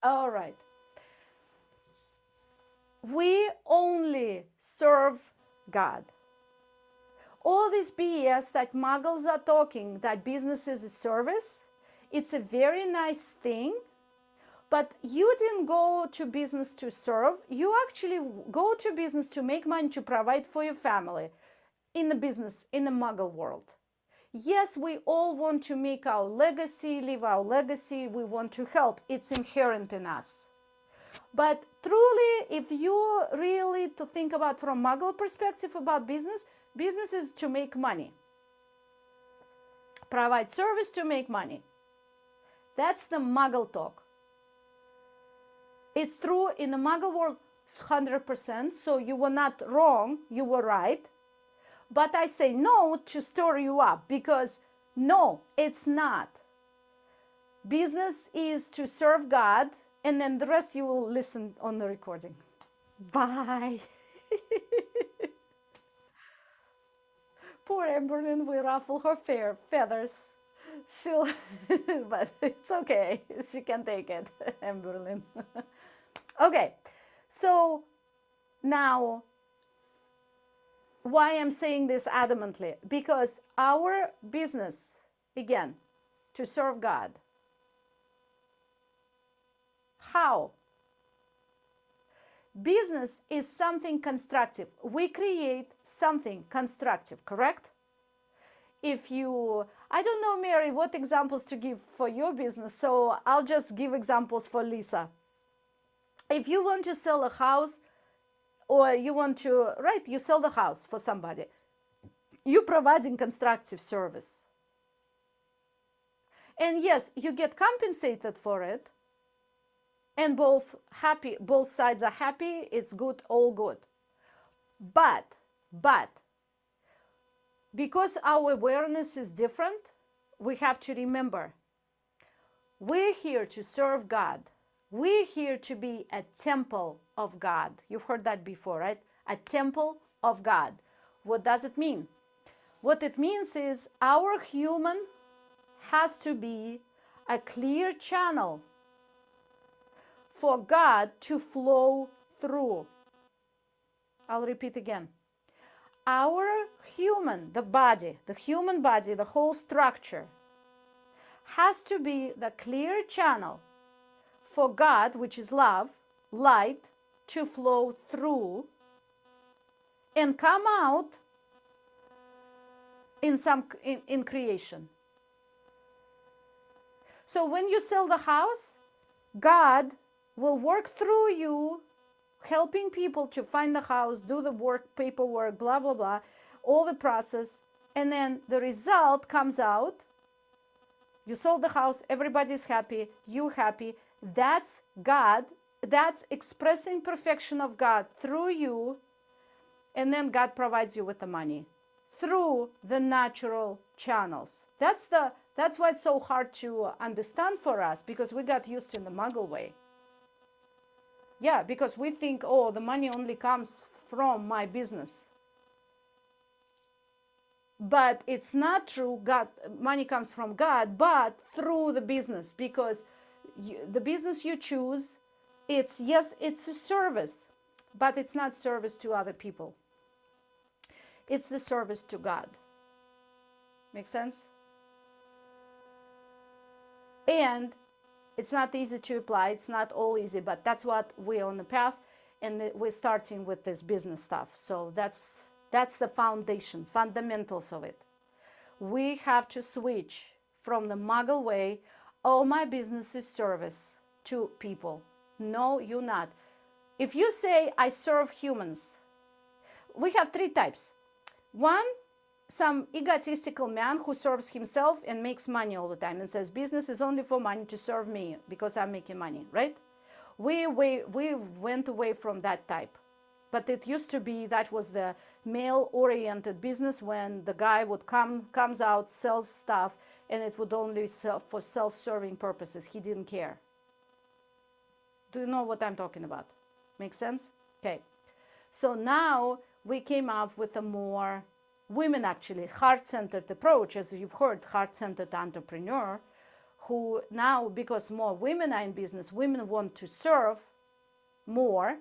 All right. We only serve God. All this BS that muggles are talking, that business is a service, it's a very nice thing, but you didn't go to business to serve. You actually go to business to make money to provide for your family in the business, in the muggle world. Yes, we all want to make our legacy, live our legacy. We want to help. It's inherent in us. But truly, if you really to think about from muggle perspective about business, business is to make money. Provide service to make money. That's the muggle talk. It's true in the muggle world 100%, so you were not wrong, you were right. But I say no to stir you up because no, it's not. Business is to serve God, and then the rest you will listen on the recording. Bye. Poor Amberlynn, we ruffle her feathers. She'll, but it's okay. She can take it, Amberlynn. Okay, so now why I'm saying this adamantly? Because our business, again, to serve God. How? Business is something constructive. We create something constructive, correct? If you, I don't know, Mary, what examples to give for your business, so I'll just give examples for Lisa. If you want to sell a house, or you want to, right, you sell the house for somebody, you're providing constructive service. And yes, you get compensated for it, and both sides are happy, it's good, all good. But because our awareness is different, we have to remember, we're here to serve God. We're here to be a temple of God. You've heard that before, right? A temple of God. What does it mean? What it means is our human has to be a clear channel for God to flow through. I'll repeat again. Our human, the human body, the whole structure has to be the clear channel for God, which is love, light, to flow through and come out in creation. So when you sell the house, God will work through you, helping people to find the house, do the work, paperwork, blah, blah, blah, all the process. And then the result comes out. You sold the house, everybody's happy, you happy. That's God. That's expressing perfection of God through you. And then God provides you with the money through the natural channels. That's why it's so hard to understand for us, because we got used to the muggle way. Yeah, because we think, oh, the money only comes from my business. But it's not true. Money comes from God, but through the business, because the business you choose, it's a service, but it's not service to other people. It's the service to God. Make sense? And it's not easy to apply. It's not all easy, but that's what we're on the path, and we're starting with this business stuff. So that's the foundation, fundamentals of it. We have to switch from the muggle way, oh, my business is service to people. No, you're not. If you say, I serve humans, we have three types. One, some egotistical man who serves himself and makes money all the time and says, business is only for money, to serve me because I'm making money, right? We went away from that type. But it used to be that was the male-oriented business, when the guy would comes out, sells stuff, and it would only sell for self-serving purposes. He didn't care. Do you know what I'm talking about? Make sense? Okay. So now we came up with a more women, actually, heart-centered approach, as you've heard, heart-centered entrepreneur, who now, because more women are in business, women want to serve more.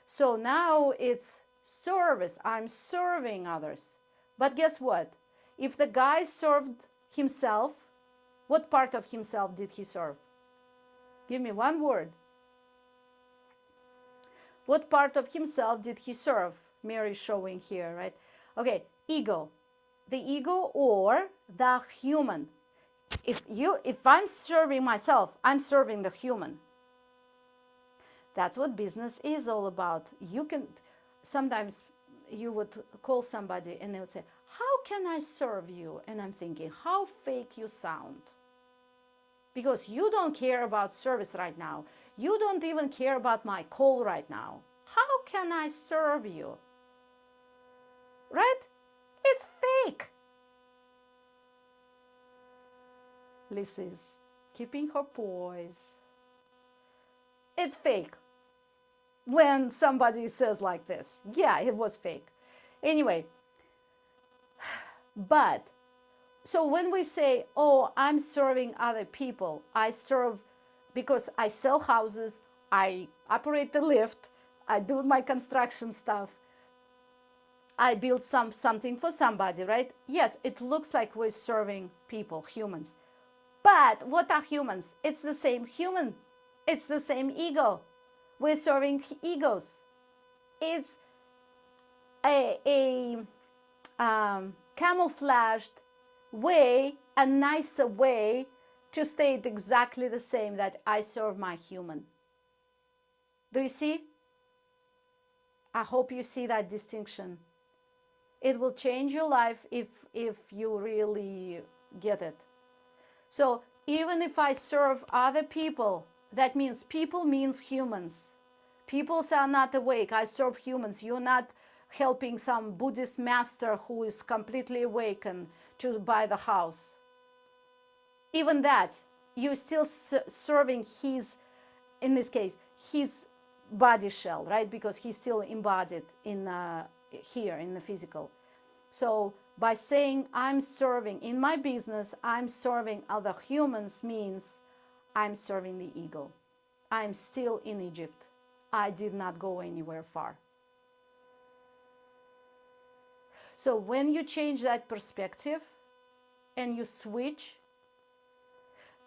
So now it's service. I'm serving others. But guess what? If the guy served himself, what part of himself did he serve? Give me one word. What part of himself did he serve? Mary showing here, right? Okay, ego. The ego or the human. If I'm serving myself, I'm serving the human. That's what business is all about. You can, sometimes you would call somebody and they would say, how can I serve you? And I'm thinking, how fake you sound. Because you don't care about service right now. You don't even care about my call right now. How can I serve you? Right? It's fake. Lisa is keeping her poise. It's fake. When somebody says like this, yeah, it was fake. Anyway, but so when we say, oh, I'm serving other people, I serve because I sell houses, I operate the lift, I do my construction stuff, I build something for somebody, right? Yes, it looks like we're serving people, humans. But what are humans? It's the same human. It's the same ego. We're serving egos. It's a camouflaged way, a nicer way to state exactly the same, that I serve my human. Do you see? I hope you see that distinction. It will change your life if you really get it. So even if I serve other people, that means people means humans. Peoples are not awake. I serve humans. You're not helping some Buddhist master who is completely awakened to buy the house. Even that, you're still serving his, in this case, his body shell, right? Because he's still embodied in here in the physical. So by saying I'm serving in my business, I'm serving other humans means I'm serving the ego. I'm still in Egypt. I did not go anywhere far. So when you change that perspective and you switch,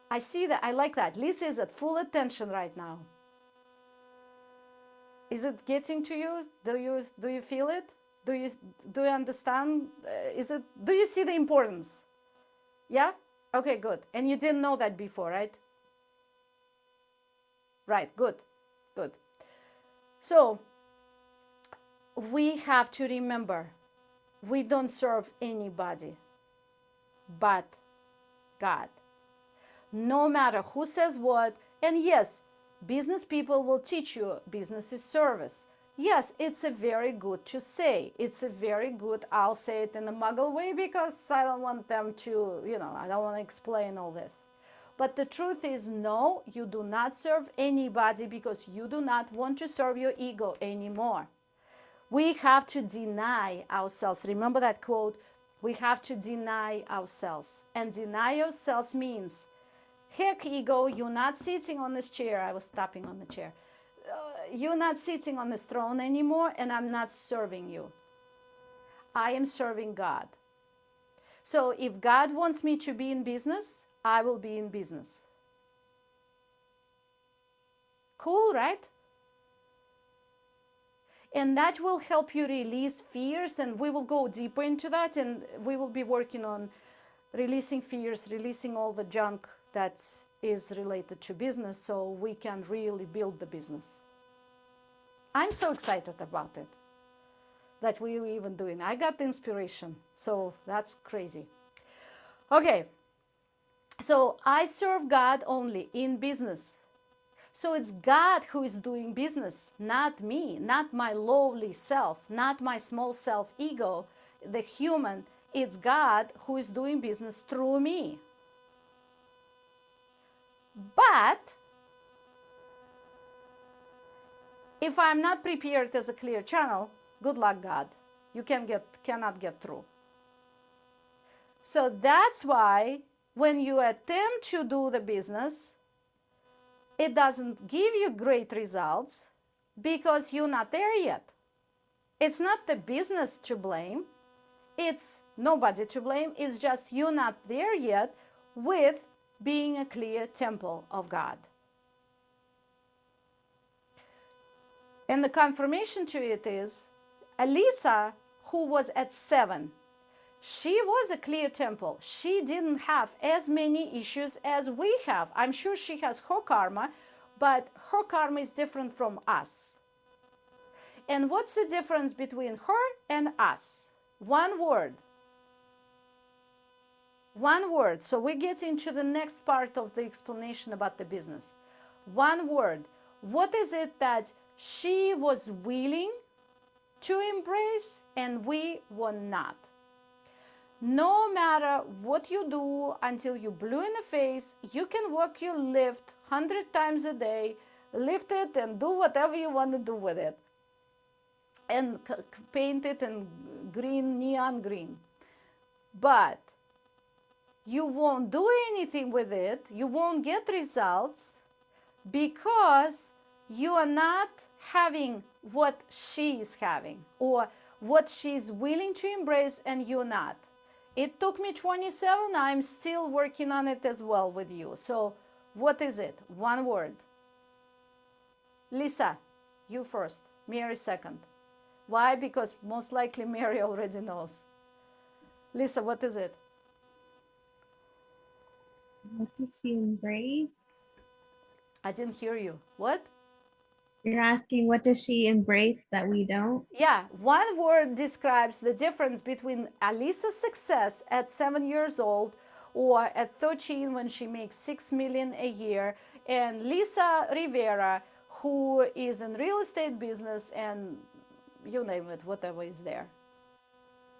I see that, I like that. Lisa is at full attention right now. Is it getting to you? Do you feel it? Do you understand? Do you see the importance? Yeah? Okay, good. And you didn't know that before, right? Right, good. Good. So we have to remember, we don't serve anybody but God. No matter who says what, and yes, business people will teach you business is service. Yes, it's a very good to say. It's a very good, I'll say it in a muggle way because I don't want them to, I don't want to explain all this. But the truth is, no, you do not serve anybody because you do not want to serve your ego anymore. We have to deny ourselves. Remember that quote? We have to deny ourselves. And deny ourselves means, heck, ego, you're not sitting on this chair. I was tapping on the chair. You're not sitting on this throne anymore, and I'm not serving you. I am serving God. So if God wants me to be in business, I will be in business. Cool, right? And that will help you release fears, and we will go deeper into that, and we will be working on releasing fears, releasing all the junk that is related to business so we can really build the business. I'm so excited about it, that we're even doing. I got the inspiration, so that's crazy. Okay, so I serve God only in business. So it's God who is doing business, not me, not my lowly self, not my small self ego, the human. It's God who is doing business through me. But if I'm not prepared as a clear channel, good luck, God. You cannot get through. So that's why when you attempt to do the business, it doesn't give you great results because you're not there yet. It's not the business to blame. It's nobody to blame. It's just you're not there yet with being a clear temple of God. And the confirmation to it is Elisa, who was at 7, she was a clear temple. She didn't have as many issues as we have. I'm sure she has her karma, but her karma is different from us. And what's the difference between her and us? One word. One word. So we get into the next part of the explanation about the business. One word. What is it that she was willing to embrace and we were not? No matter what you do until you blue in the face, you can work your lift 100 times a day, lift it and do whatever you want to do with it. And paint it in green, neon green. But you won't do anything with it, you won't get results because you are not having what she is having or what she's willing to embrace and you're not. It took me 27, I'm still working on it as well with you. So what is it? One word. Lisa, you first, Mary second. Why? Because most likely Mary already knows. Lisa, what is it? What does she embrace? I didn't hear you. What? You're asking what does she embrace that we don't? Yeah, one word describes the difference between Alisa's success at 7 years old or at 13 when she makes 6 million a year and Lisa Rivera, who is in real estate business and you name it, whatever is there.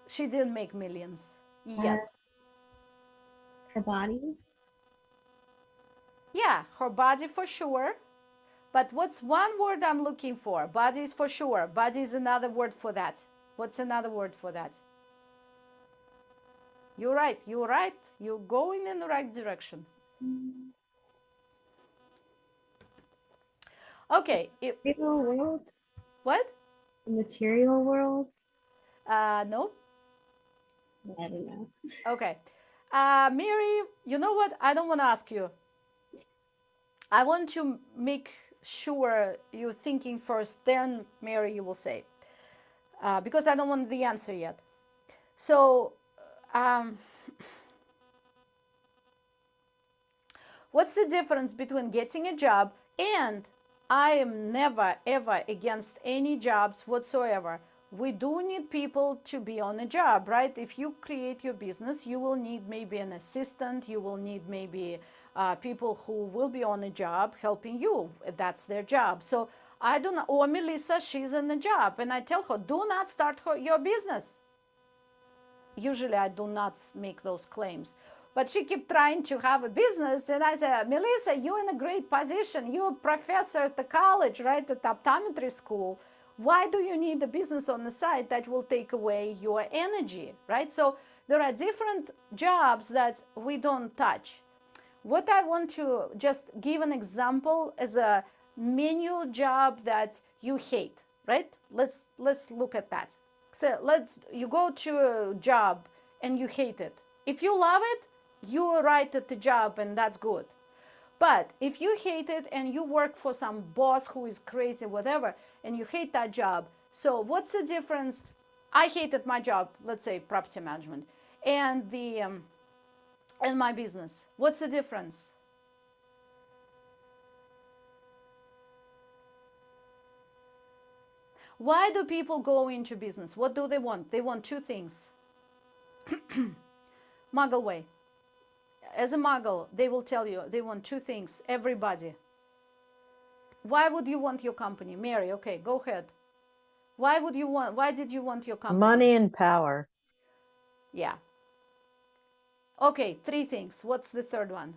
She didn't make millions Uh, yet. her body? Yeah, her body for sure. But what's one word I'm looking for? Body is for sure. Body is another word for that. What's another word for that? You're right. You're right. You're going in the right direction. Okay. Material world? What? The material world? No. I don't know. Okay. Mary, you know what? I don't want to ask you. I want to make sure you're thinking first, then Mary, you will say. Because I don't want the answer yet. So, um, what's the difference between getting a job and I am never ever against any jobs whatsoever. We do need people to be on a job, right? If you create your business, you will need maybe an assistant, you will need maybe people who will be on a job helping you. That's their job. So I don't know. Or Melissa, she's in a job, and I tell her, do not start your business. Usually I do not make those claims. But she kept trying to have a business, and I said, Melissa, you're in a great position. You're a professor at the college, right, at optometry school. Why do you need a business on the side that will take away your energy, right? So there are different jobs that we don't touch. What I want to just give an example as a manual job that you hate, right? Let's look at that. So you go to a job and you hate it. If you love it, you're right at the job and that's good. But if you hate it and you work for some boss who is crazy, whatever, and you hate that job, so what's the difference? I hated my job, let's say property management, and the and my business. What's the difference? Why do people go into business? What do they want? They want two things. Muggle way. As a muggle, they will tell you they want two things. Everybody. Why would you want your company? Mary, okay, go ahead. Why did you want your company? Money and power. Yeah. Okay, three things. What's the third one?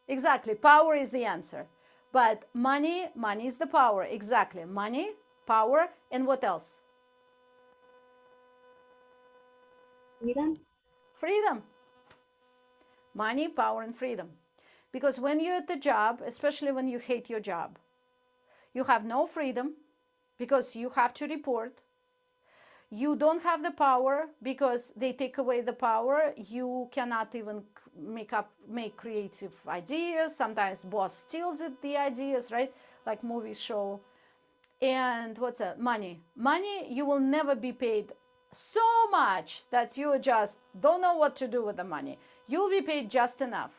Exactly. Power is the answer. But money is the power. Exactly. Money, power, and what else? Freedom? Freedom. Money, power, and freedom. Because when you're at the job, especially when you hate your job, you have no freedom because you have to report. You don't have the power because they take away the power. You cannot even make creative ideas. Sometimes boss steals the ideas, right? Like movies show. And what's that? Money. Money, you will never be paid so much that you just don't know what to do with the money. You'll be paid just enough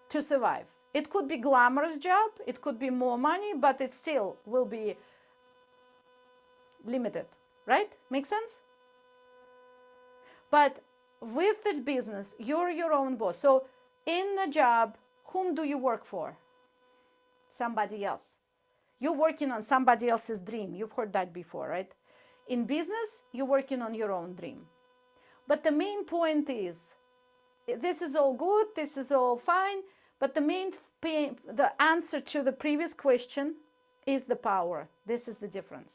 to survive. It could be glamorous job, it could be more money, but it still will be limited, right? Make sense? But with the business, you're your own boss. So in the job, whom do you work for? Somebody else. You're working on somebody else's dream. You've heard that before, right? In business, you're working on your own dream. But the main point is, this is all good, this is all fine, but the answer to the previous question is the power. This is the difference.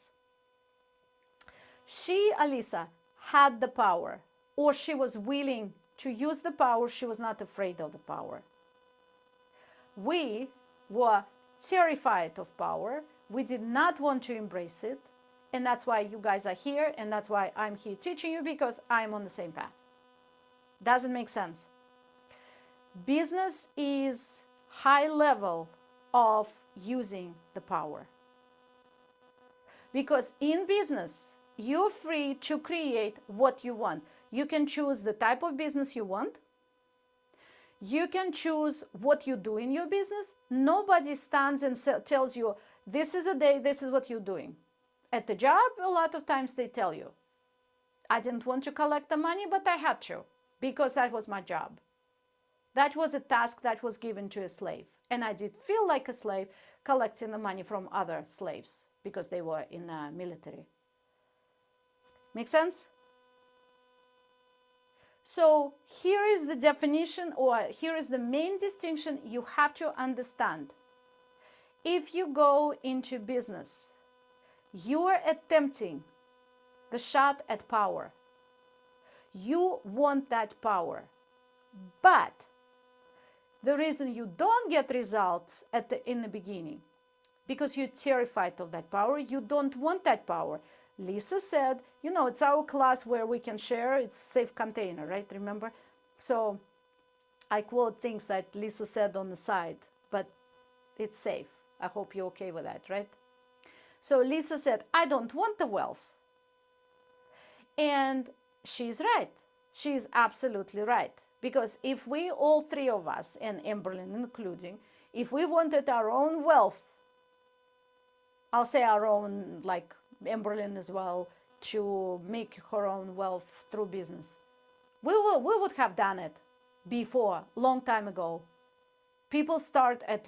She, Alisa, had the power, or she was willing to use the power. She was not afraid of the power. We were terrified of power. We did not want to embrace it. And that's why you guys are here. And that's why I'm here teaching you, because I'm on the same path. Doesn't make sense. Business is high level of using the power. Because in business, you're free to create what you want. You can choose the type of business you want. You can choose what you do in your business. Nobody stands and tells you, this is the day, this is what you're doing. At the job, a lot of times they tell you, I didn't want to collect the money, but I had to, because that was my job. That was a task that was given to a slave. And I did feel like a slave collecting the money from other slaves because they were in the military. Make sense? So here is the definition, or here is the main distinction you have to understand. If you go into business, you are attempting the shot at power. You want that power. But the reason you don't get results in the beginning, because you're terrified of that power, you don't want that power. Lisa said, you know, it's our class where we can share, it's safe container, right? Remember? So I quote things that Lisa said on the side, but it's safe. I hope you're okay with that, right? So Lisa said, I don't want the wealth. And she's right. She's absolutely right. Because if we, all three of us, and Amberlynn including, if we wanted our own wealth, I'll say our own, like Amberlynn as well, to make her own wealth through business, we would have done it before, long time ago. People start at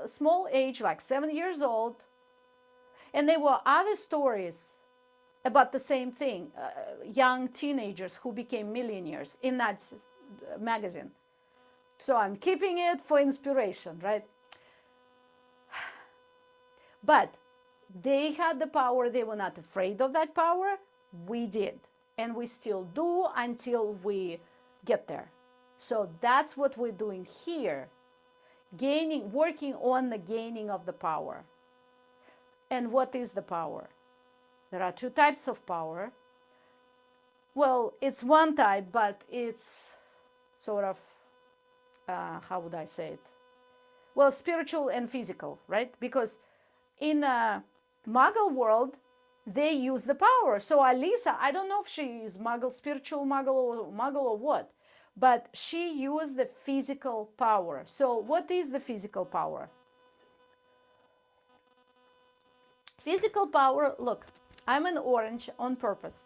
small age, like 7 years old, and there were other stories about the same thing, young teenagers who became millionaires in that magazine. So I'm keeping it for inspiration, right? But they had the power. They were not afraid of that power. We did. And we still do until we get there. So that's what we're doing here. Working on the gaining of the power. And what is the power? There are two types of power. Well, it's one type, but it's sort of, how would I say it? Well, spiritual and physical, right? Because in a Muggle world, they use the power. So Alisa, I don't know if she is Muggle, spiritual Muggle or what, but she used the physical power. So what is the physical power? Physical power, look, I'm an orange on purpose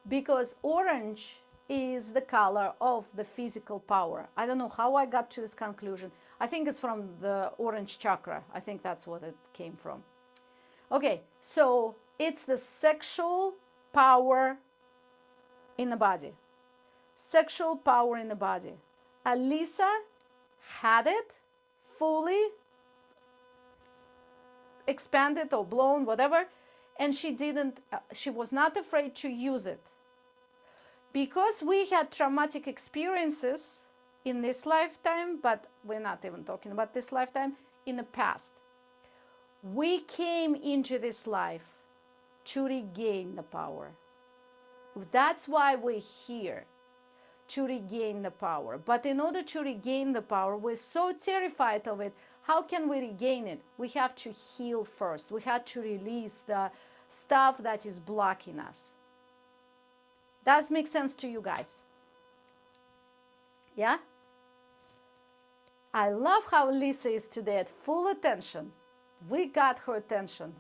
because orange is the color of the physical power. I don't know how I got to this conclusion. I think it's from the orange chakra. I think that's what it came from. Okay, so it's the sexual power in the body. Sexual power in the body. Alisa had it fully expanded or blown, whatever, and she was not afraid to use it. Because we had traumatic experiences, in this lifetime, but we're not even talking about this lifetime, in the past. We came into this life to regain the power. That's why we're here, to regain the power. But in order to regain the power, we're so terrified of it. How can we regain it? We have to heal first. We have to release the stuff that is blocking us. Does make sense to you guys? Yeah? I love how Lisa is today at full attention. We got her attention.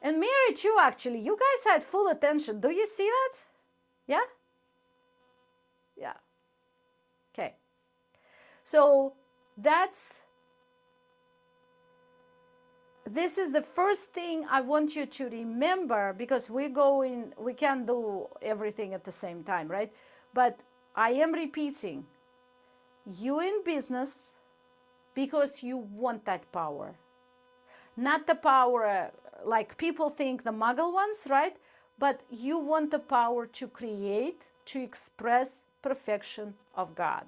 And Mary too, actually. You guys had full attention. Do you see that? Yeah? Yeah. Okay. So this is the first thing I want you to remember, because we can't do everything at the same time, right? But I am repeating, you in business because you want that power. Not the power like people think, the muggle ones, right? But you want the power to create, to express perfection of God.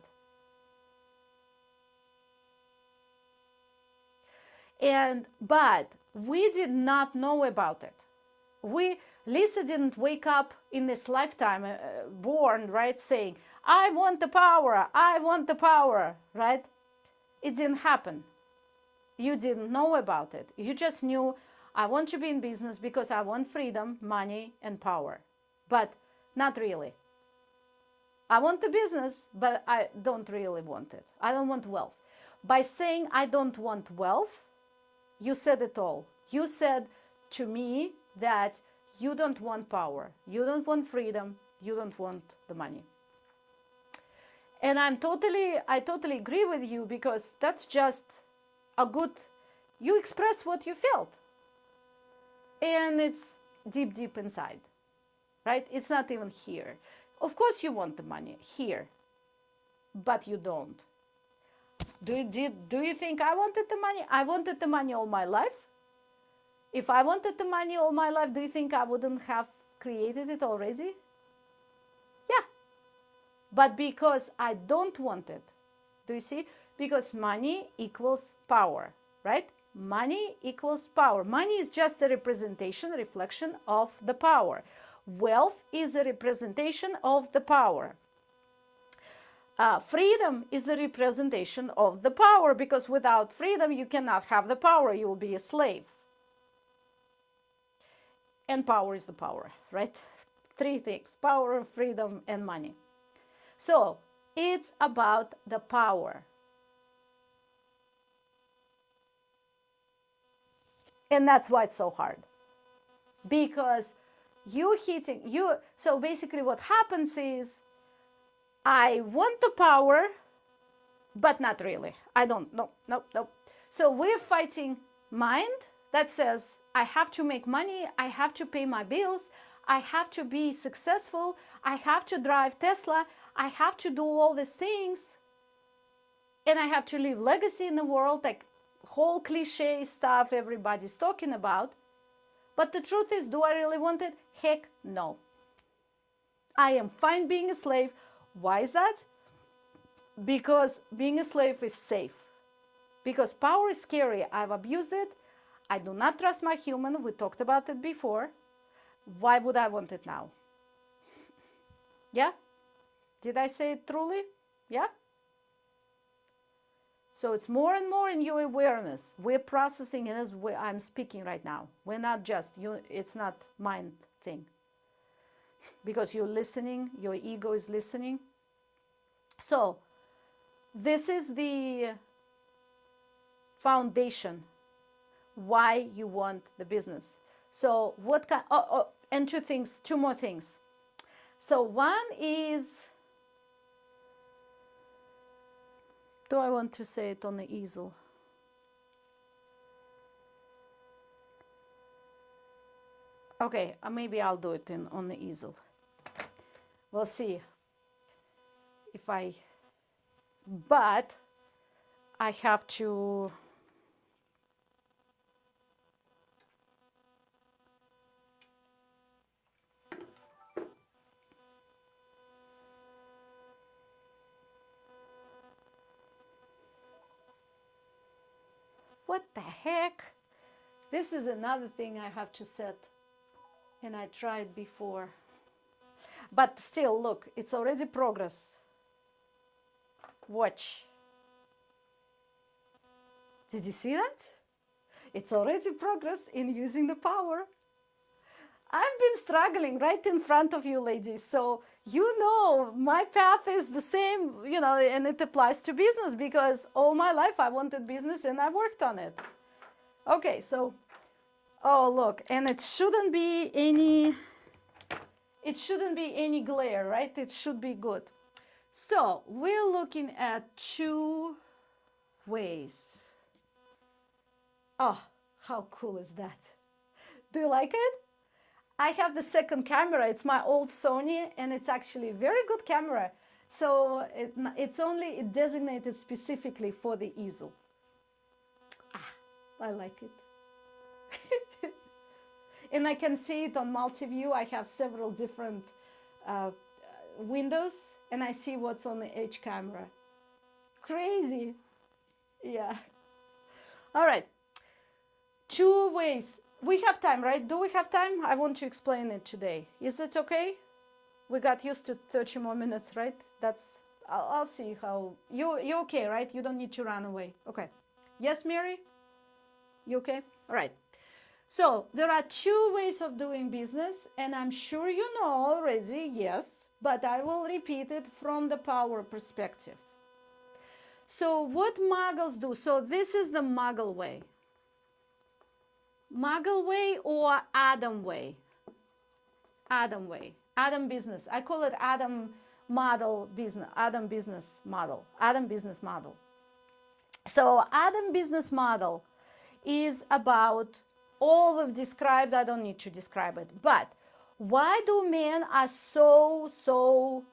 But we did not know about it. Lisa didn't wake up in this lifetime, born, right, saying, I want the power, I want the power, right? It didn't happen. You didn't know about it. You just knew, I want to be in business because I want freedom, money, and power. But not really. I want the business, but I don't really want it. I don't want wealth. By saying I don't want wealth, you said it all. You said to me that you don't want power, you don't want freedom, you don't want the money. And I totally agree with you, because that's just a good, you expressed what you felt. And it's deep, deep inside, right? It's not even here. Of course you want the money here, but you don't. Do you think I wanted the money? I wanted the money all my life. If I wanted the money all my life, do you think I wouldn't have created it already? Yeah. But because I don't want it, do you see? Because money equals power, right? Money equals power. Money is just a representation, reflection of the power. Wealth is a representation of the power. Freedom is the representation of the power, because without freedom you cannot have the power. You will be a slave. And power is the power, right? Three things: power, freedom, and money. So it's about the power. And that's why it's so hard. Because so basically what happens is, I want the power, but not really. I don't, no. So we're fighting mind that says, I have to make money, I have to pay my bills, I have to be successful, I have to drive Tesla, I have to do all these things, and I have to leave legacy in the world, like whole cliche stuff everybody's talking about. But the truth is, do I really want it? Heck no. I am fine being a slave. Why is that? Because being a slave is safe. Because power is scary. I've abused it. I do not trust my human. We talked about it before. Why would I want it now? Yeah? Did I say it truly? Yeah? So it's more and more in your awareness. We're processing it as I'm speaking right now. We're not just, it's not mind thing. Because you're listening, your ego is listening. So this is the foundation why you want the business. So what kind, and two more things. So one is, do I want to say it on the easel? Okay, maybe I'll do it on the easel. We'll see if but I have to, What the heck? This is another thing I have to set, and I tried before. But still, look, it's already progress. Watch. Did you see that? It's already progress in using the power. I've been struggling right in front of you, ladies. So, you know, my path is the same, you know, and it applies to business because all my life I wanted business and I worked on it. Okay, so, oh, look, and it shouldn't be any glare, right? It should be good. So, we're looking at two ways. Oh, how cool is that? Do you like it? I have the second camera. It's my old Sony, and it's actually a very good camera. So it's only designated specifically for the easel. Ah, I like it. And I can see it on multi-view. I have several different windows, and I see what's on the edge camera. Crazy. Yeah. All right. Two ways. We have time, right? Do we have time? I want to explain it today. Is it okay? We got used to 30 more minutes, right? I'll see how, you okay, right? You don't need to run away. Okay. Yes, Mary? You okay? All right. So there are two ways of doing business, and I'm sure you know already, yes, but I will repeat it from the power perspective. So what muggles do, so this is the muggle way. Muggle way or Adam way? Adam way. Adam business. I call it Adam model business. Adam business model. Adam business model. So Adam business model is about all we've described. I don't need to describe it. But why do men are so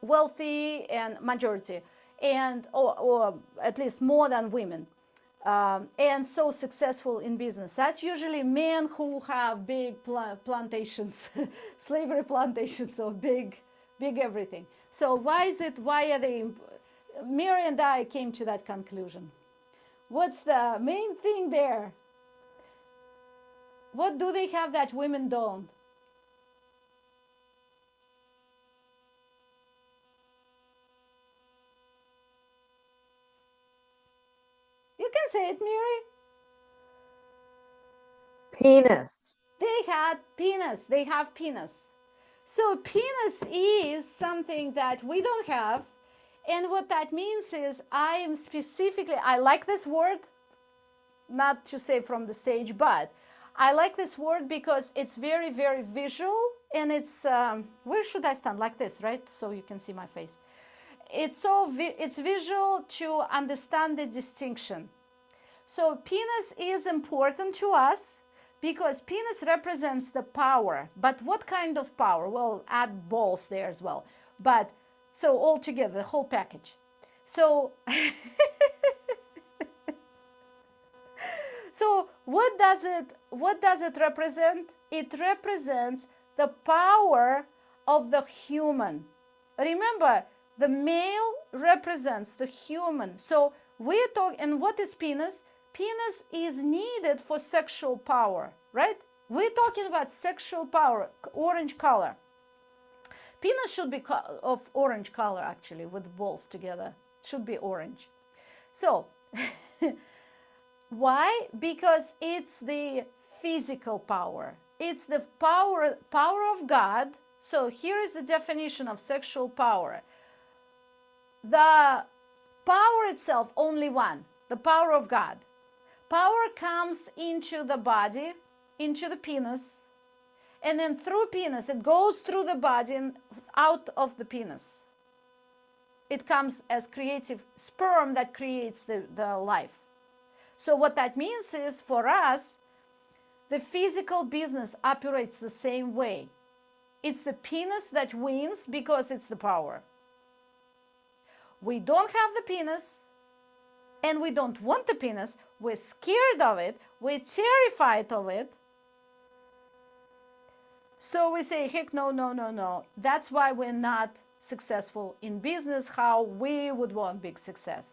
wealthy and majority, and or at least more than women? And so successful in business. That's usually men who have big plantations, slavery plantations, so big everything. So why are they, Mary and I came to that conclusion. What's the main thing there? What do they have that women don't? You can say it, Mary. Penis. They have penis. So penis is something that we don't have. And what that means is I like this word, not to say from the stage, but I like this word because it's very, very visual. And it's, where should I stand? Like this, right? So you can see my face. It's visual to understand the distinction. So penis is important to us because penis represents the power. But what kind of power? Well, add balls there as well. But so all together, the whole package. So, so what does it represent? It represents the power of the human. Remember, the male represents the human. So we're talking, and what is penis? Penis is needed for sexual power, right? We're talking about sexual power, orange color. Penis should be of orange color, actually, with balls together. Should be orange. So, why? Because it's the physical power. It's the power of God. So here is the definition of sexual power. The power itself, only one, the power of God. Power comes into the body, into the penis, and then through penis, it goes through the body and out of the penis. It comes as creative sperm that creates the life. So what that means is, for us, the physical business operates the same way. It's the penis that wins because it's the power. We don't have the penis, and we don't want the penis. We're scared of it. We're terrified of it. So we say, heck, no, no, no, no. That's why we're not successful in business how we would want big success.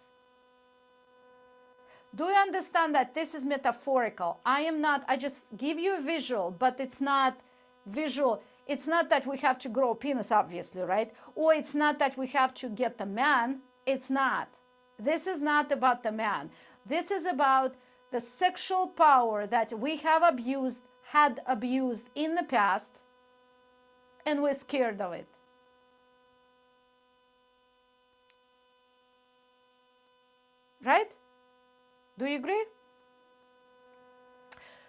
Do you understand that this is metaphorical? I just give you a visual, but it's not visual. It's not that we have to grow a penis, obviously, right? Or it's not that we have to get the man. It's not. This is not about the man. This is about the sexual power that we have had abused in the past, and we're scared of it. Right? Do you agree?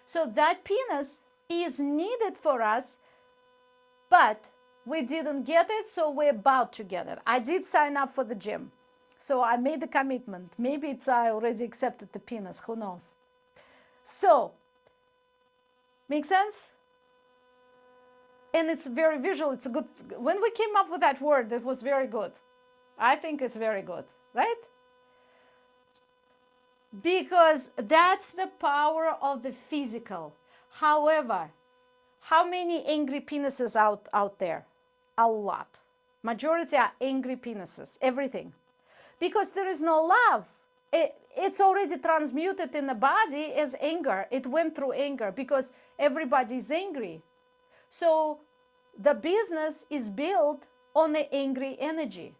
So that penis is needed for us, but we didn't get it, so we're about to get it. I did sign up for the gym, so I made the commitment. Maybe I already accepted the penis, who knows? So, make sense? And it's very visual. It's a good. When we came up with that word, it was very good. I think it's very good, right? Because that's the power of the physical. However, how many angry penises out there? A lot. Majority are angry penises, everything. Because there is no love. It's already transmuted in the body as anger. It went through anger because everybody is angry. So the business is built on the angry energy.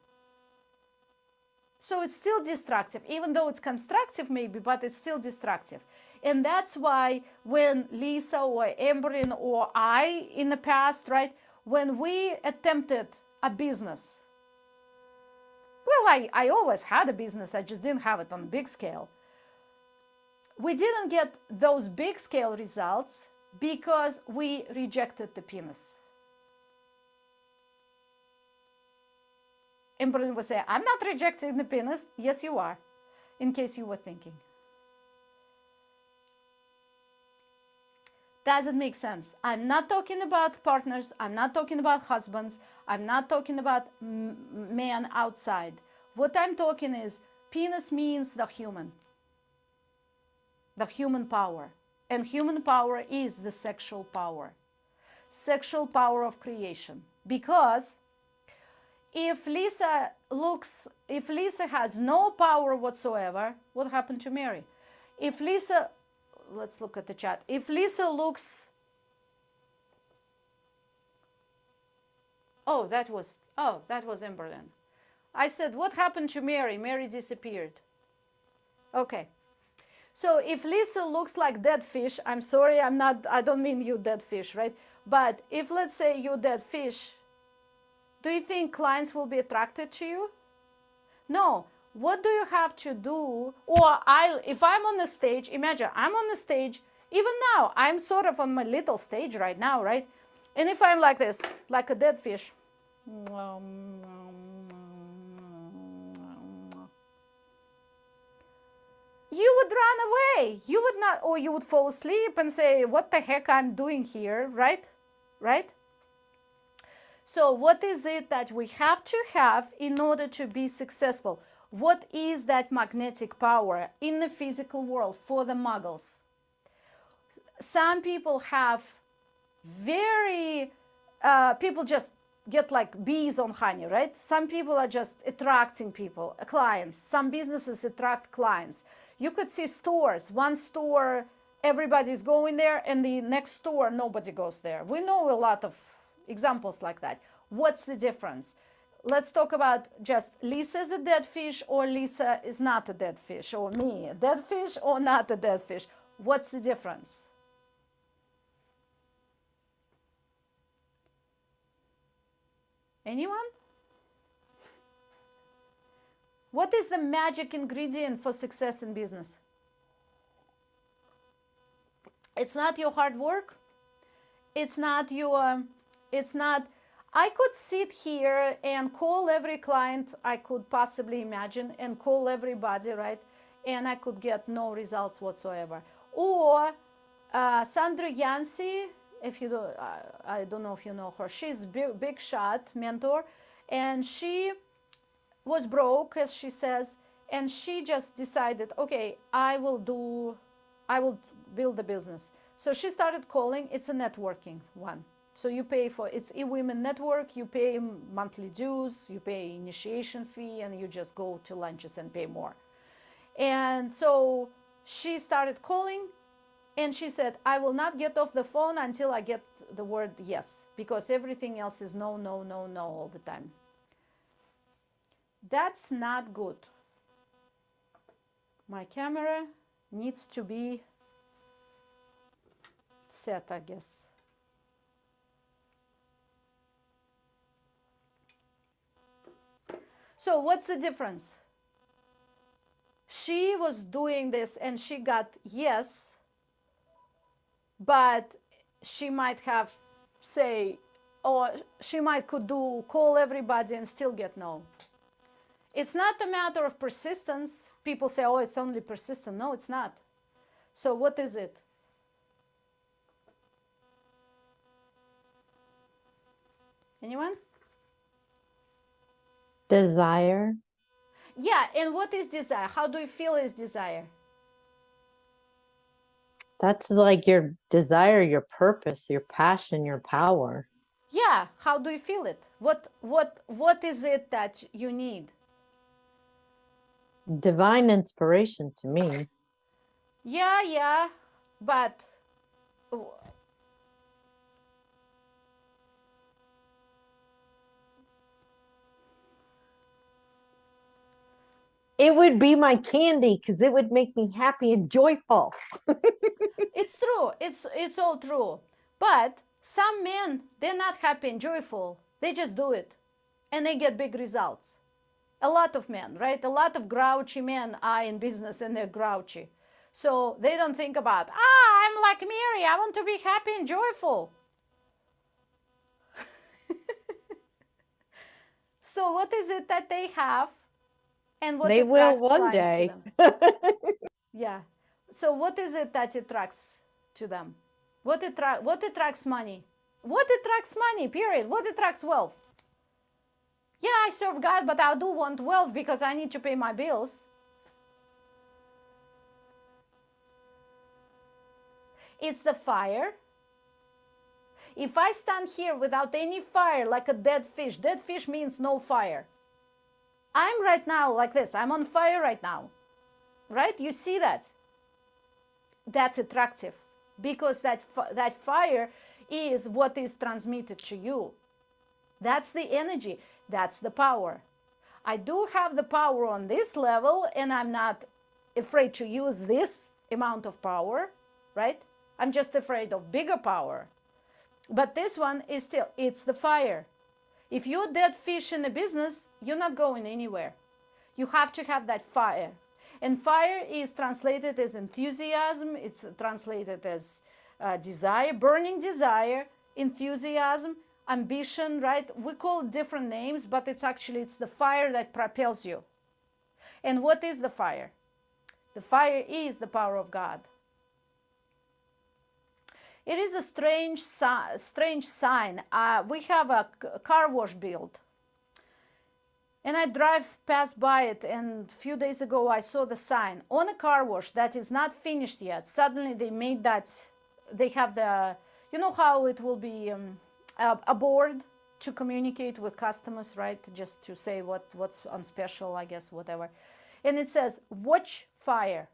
So it's still destructive, even though it's constructive maybe, but it's still destructive. And that's why when Lisa or Amberlynn or I in the past, right, when we attempted a business, well, I always had a business, I just didn't have it on a big scale. We didn't get those big scale results because we rejected the penis. Amberlynn would say, I'm not rejecting the penis. Yes, you are, in case you were thinking. Does it make sense? I'm not talking about partners. I'm not talking about husbands. I'm not talking about men outside. What I'm talking is penis means the human power. And human power is the sexual power of creation. Because if Lisa has no power whatsoever, what happened to Mary? If Lisa, let's look at the chat. If Lisa looks, that was Amberlynn. I said, what happened to Mary? Mary disappeared. Okay. So if Lisa looks like dead fish, I'm sorry, I don't mean you dead fish, right? But if let's say you dead fish, do you think clients will be attracted to you? No. What do you have to do? Or if I'm on the stage, imagine I'm on the stage, even now, I'm sort of on my little stage right now, right? And if I'm like this, like a dead fish, you would run away. You would not, or you would fall asleep and say, what the heck I'm doing here, right? Right? So what is it that we have to have in order to be successful? What is that magnetic power in the physical world for the muggles? Some people have people just get like bees on honey, right? Some people are just attracting people, clients. Some businesses attract clients. You could see stores. One store, everybody's going there, and the next store, nobody goes there. We know a lot of examples like that. What's the difference? Let's talk about just Lisa is a dead fish or Lisa is not a dead fish, or me, a dead fish or not a dead fish. What's the difference? Anyone? What is the magic ingredient for success in business? It's not your hard work. It's not, I could sit here and call every client I could possibly imagine and call everybody, right? And I could get no results whatsoever. Or Sandra Yancey, if you do, I don't know if you know her, she's big shot mentor, and she was broke, as she says, and she just decided, okay, I will build a business. So she started calling. It's a networking one. So you pay for, it's eWomen Network, you pay monthly dues, you pay initiation fee, and you just go to lunches and pay more. And so She started calling, and she said, I will not get off the phone until I get the word yes, because everything else is no, no, no, no all the time. That's not good. My camera needs to be set, I guess. So what's the difference? She was doing this and she got yes, but she might have, say, or she might could do call everybody and still get no. It's not a matter of persistence. People say, oh, it's only persistent. No, it's not. So what is it? Anyone? Desire. Yeah, and what is desire? How do you feel is desire? That's like your desire, your purpose, your passion, your power. Yeah, how do you feel it? What is it that you need? Divine inspiration to me. Yeah, but It would be my candy because it would make me happy and joyful. it's true. It's all true. But some men, they're not happy and joyful. They just do it, and they get big results. A lot of men, right? A lot of grouchy men are in business and they're grouchy. So they don't think about, I'm like Mary, I want to be happy and joyful. So what is it that they have, and what They will attracts one clients to day. them? Yeah. So what is it that attracts to them? What attracts money? What attracts money, period? What attracts wealth? Yeah, I serve God, but I do want wealth because I need to pay my bills. It's the fire. If I stand here without any fire, like a dead fish means no fire. I'm right now like this. I'm on fire right now. Right? You see that? That's attractive because that fire is what is transmitted to you. That's the energy. That's the power. I do have the power on this level, and I'm not afraid to use this amount of power, right? I'm just afraid of bigger power. But this one is still, it's the fire. If you're dead fish in a business, you're not going anywhere. You have to have that fire. And fire is translated as enthusiasm, it's translated as desire, burning desire, enthusiasm, ambition, right? We call it different names, but it's the fire that propels you. And what is the fire? The fire is the power of God. It is a strange sign. We have a car wash built, and I drive past by it, and a few days ago I saw the sign on a car wash that is not finished yet. Suddenly they made that, they have the, you know how it will be a board to communicate with customers, right? Just to say what's on special, I guess, whatever. And it says, watch fire.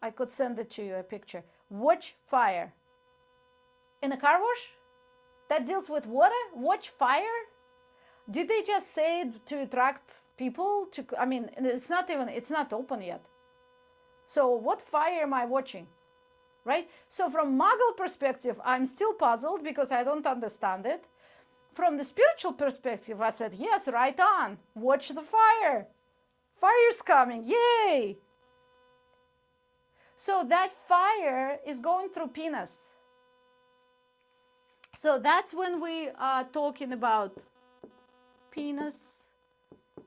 I could send it to you, a picture. Watch fire. In a car wash that deals with water, watch fire? Did they just say it to attract people? I mean, it's not open yet. So what fire am I watching? Right? So from Muggle perspective, I'm still puzzled because I don't understand it. From the spiritual perspective, I said, yes, right on. Watch the fire. Fire's coming. Yay! So that fire is going through penis. So that's when we are talking about penis,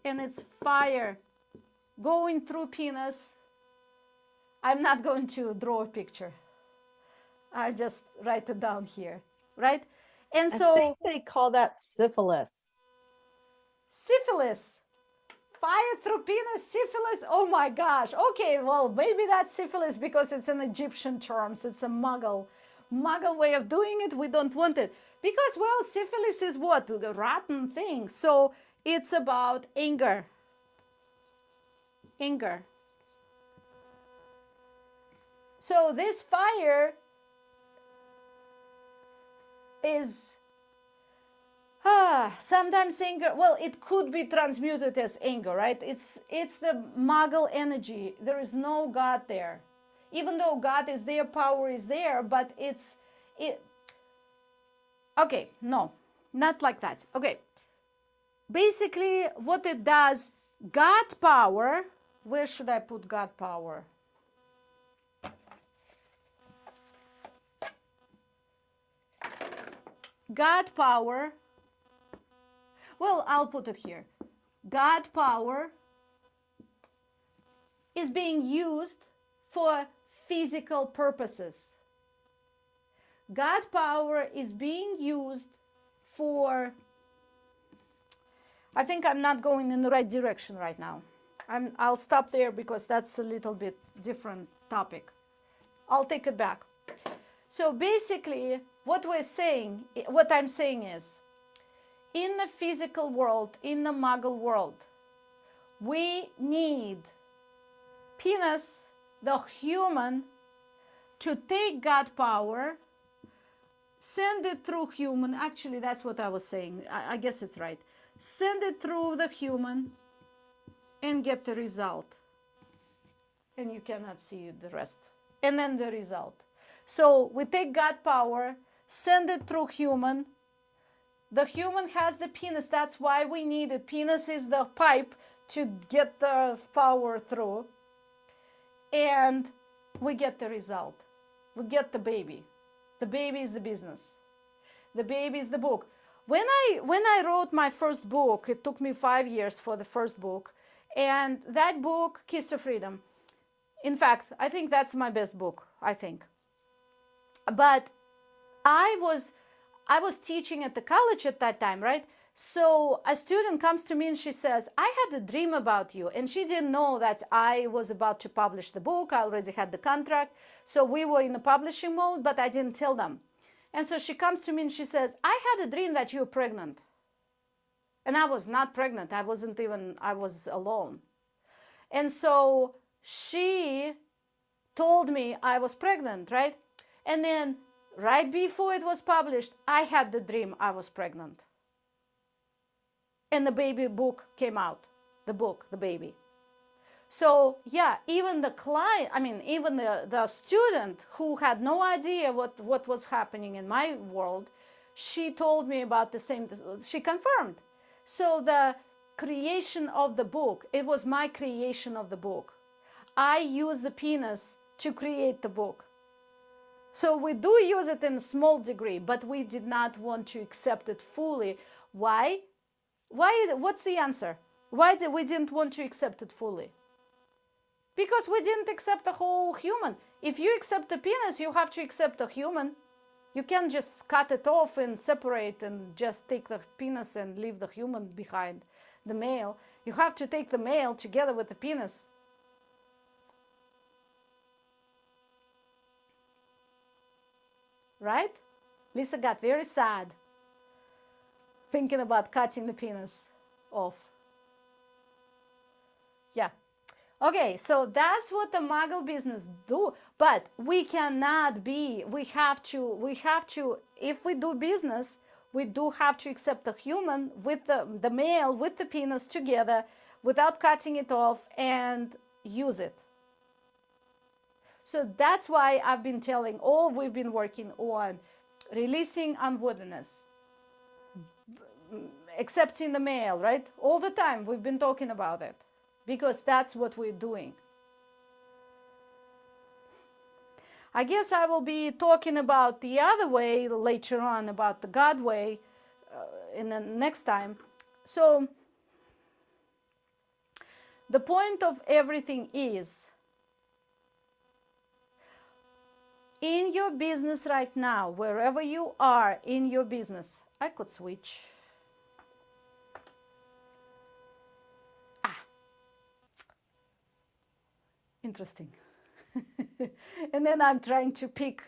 and it's fire going through penis. I'm not going to draw a picture. I just write it down here, right? And I so think they call that syphilis. syphilis, fire through penis, syphilis. Oh my gosh. Okay, well, maybe that's syphilis because it's an Egyptian terms. It's a Muggle way of doing it. We don't want it because, well, syphilis is what? A rotten thing. So it's about anger. So this fire is sometimes anger. Well, it could be transmuted as anger, right? It's the Muggle energy. There is no God there, even though God is there, power is there, but it. Okay, no, not like that. Okay, basically, what it does, God power. Where should I put God power? God power. Well, I'll put it here. God power is being used for physical purposes. God power is being used for, I think I'm not going in the right direction right now. I'll stop there because that's a little bit different topic. I'll take it back. So basically, what I'm saying is, in the physical world, in the Muggle world, we need penis, the human, to take God power, send it through human. Actually, that's what I was saying. I guess it's right. Send it through the human and get the result. And you cannot see the rest. And then the result. So we take God power, send it through human. The human has the penis. That's why we need it. Penis is the pipe to get the power through. And we get the result. We get the baby. The baby is the business. The baby is the book. When I wrote my first book, it took me 5 years for the first book. And that book, Kiss to Freedom, in fact, I think that's my best book, I think. But I was teaching at the college at that time, right? So a student comes to me and she says, I had a dream about you. And she didn't know that I was about to publish the book. I already had the contract. So we were in the publishing mode, but I didn't tell them. And so she comes to me and she says, I had a dream that you were pregnant. And I was not pregnant. I was alone. And so she told me I was pregnant, right? And then right before it was published, I had the dream I was pregnant. And the baby book came out. The book, the baby. So yeah, even the client, even the student who had no idea what was happening in my world, she told me about the same, she confirmed. So the creation of the book, it was my creation of the book. I used the penis to create the book. So we do use it in a small degree, but we did not want to accept it fully. Why? What's the answer? Why we didn't want to accept it fully? Because we didn't accept the whole human. If you accept the penis, you have to accept the human. You can't just cut it off and separate and just take the penis and leave the human behind, the male. You have to take the male together with the penis. Right? Lisa got very sad thinking about cutting the penis off. Yeah. Okay, so that's what the Muggle business do. But we cannot be, we have to, if we do business, we do have to accept the human with the male, with the penis together, without cutting it off, and use it. So that's why I've been telling we've been working on releasing unworthiness, accepting the male, right? All the time we've been talking about it. Because that's what we're doing. I guess I will be talking about the other way later on, about the God way, in the next time. So the point of everything is, in your business right now, wherever you are in your business, I could switch. Interesting. And then I'm trying to peek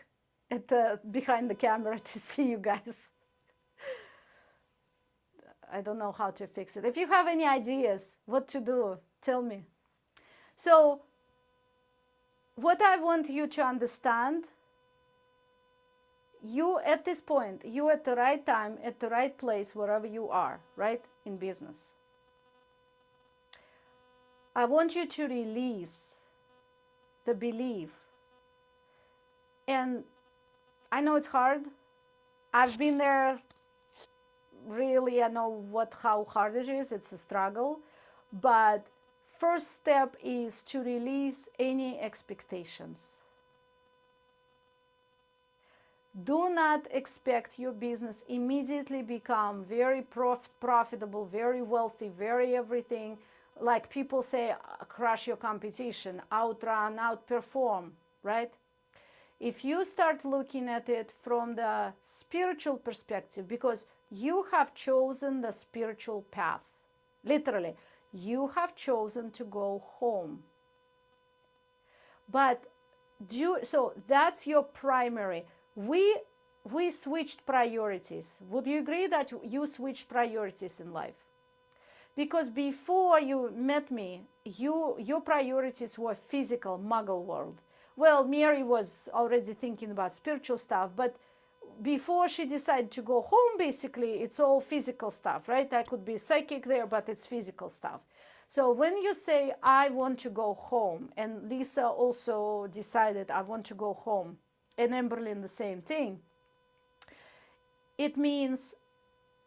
at behind the camera to see you guys. I don't know how to fix it. If you have any ideas what to do, tell me. So what I want you to understand, you at this point, you at the right time, at the right place, wherever you are, right, in business. I want you to release the belief. And I know it's hard. I've been there. Really, I know how hard it is. It's a struggle. But first step is to release any expectations. Do not expect your business immediately become very profitable, very wealthy, very everything. Like people say, crush your competition, outrun, outperform, right? If you start looking at it from the spiritual perspective, because you have chosen the spiritual path, literally, you have chosen to go home. But so that's your primary. We switched priorities. Would you agree that you switched priorities in life? Because before you met me, your priorities were physical, muggle world. Well, Mary was already thinking about spiritual stuff, but before she decided to go home, basically, it's all physical stuff, right? I could be psychic there, but it's physical stuff. So when you say, I want to go home, and Lisa also decided, I want to go home, and Amberlynn, the same thing, it means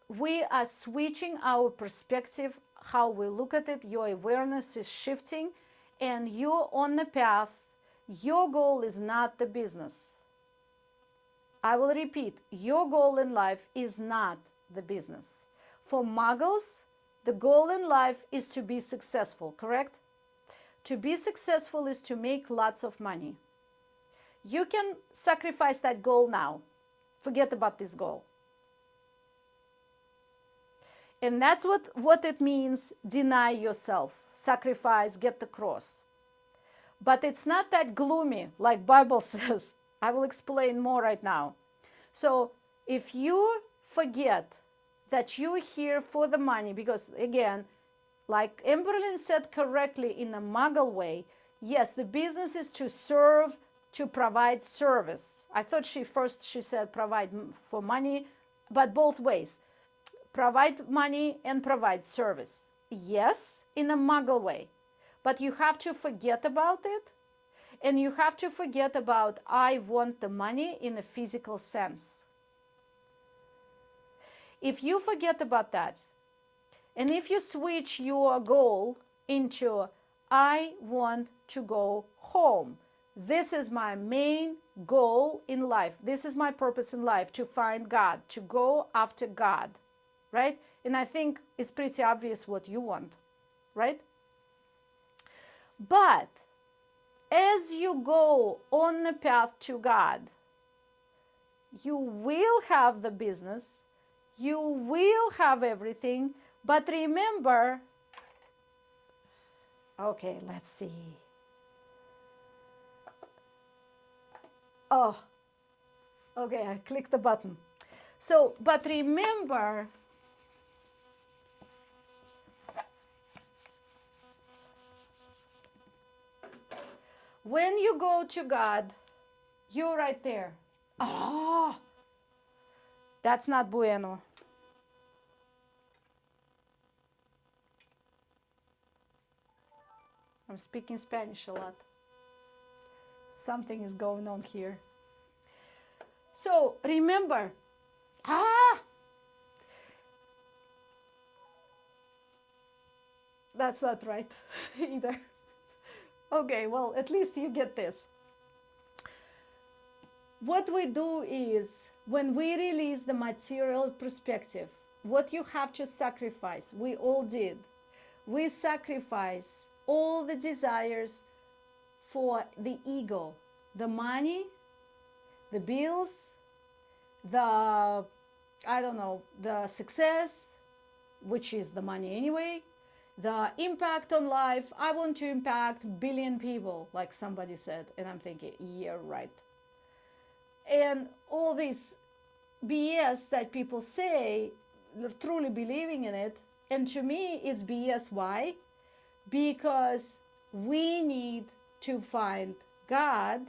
we are switching our perspective, how we look at it. Your awareness is shifting, and you're on the path. Your goal is not the business. I will repeat, your goal in life is not the business. For muggles, the goal in life is to be successful, correct? To be successful is to make lots of money. You can sacrifice that goal now. Forget about this goal. And that's what it means, deny yourself, sacrifice, get the cross. But it's not that gloomy, like Bible says. I will explain more right now. So if you forget that you're here for the money, because again, like Amberlynn said correctly in a muggle way, yes, the business is to serve, to provide service. I thought she said provide for money, but both ways. Provide money and provide service. Yes, in a muggle way. But you have to forget about it. And you have to forget about I want the money in a physical sense. If you forget about that, and if you switch your goal into I want to go home. This is my main goal in life. This is my purpose in life, to find God, to go after God, right? And I think it's pretty obvious what you want, right? But as you go on the path to God, you will have the business, you will have everything, but remember, okay, let's see. Oh, okay, I clicked the button. So, but remember, when you go to God, you're right there. Oh, that's not bueno. I'm speaking Spanish a lot. Something is going on here. So remember, that's not right either. Okay, well, at least you get this. What we do is, when we release the material perspective, what you have to sacrifice, we all did. We sacrifice all the desires for the ego, the money, the bills, the, I don't know, the success, which is the money anyway, the impact on life. I want to impact 1 billion people, like somebody said, and I'm thinking, yeah, right. And all this BS that people say, truly believing in it, and to me it's BS. Why? Because we need to find God.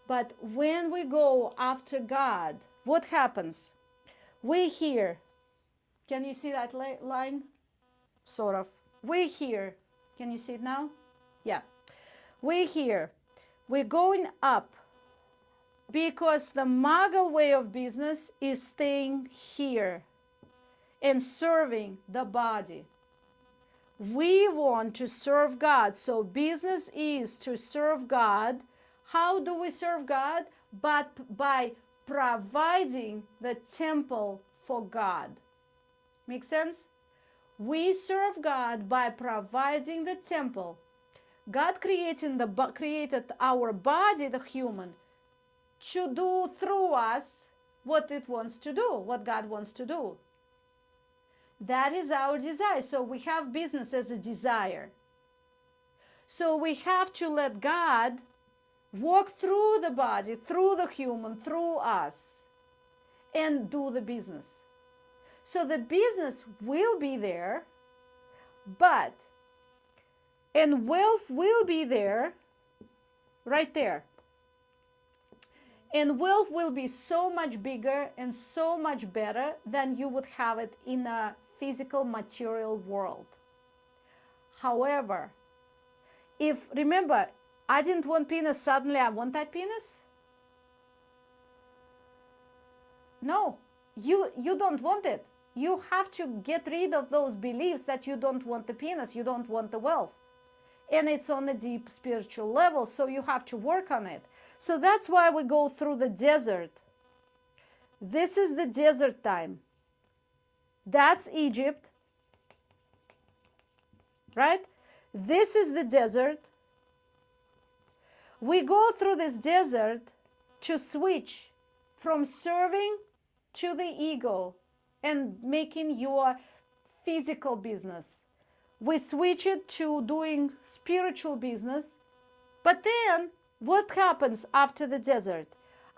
But when we go after God, what happens? We hear. Can you see that line? Sort of. We hear. Can you see it now? Yeah. We hear. We're going up because the Muggle way of business is staying here and serving the body. We want to serve God. So business is to serve God. How do we serve God? But by providing the temple for God. Make sense? We serve God by providing the temple. God created our body, the human, to do through us what it wants to do, what God wants to do. That is our desire. So we have business as a desire. So we have to let God walk through the body, through the human, through us, and do the business. So the business will be there, and wealth will be there, right there. And wealth will be so much bigger and so much better than you would have it in a physical material world. However, remember, I didn't want penis, suddenly I want that penis? No, you don't want it. You have to get rid of those beliefs that you don't want the penis, you don't want the wealth. And it's on a deep spiritual level, so you have to work on it. So that's why we go through the desert. This is the desert time. That's Egypt, right? This is the desert. We go through this desert to switch from serving to the ego and making your physical business. We switch it to doing spiritual business. But then what happens after the desert?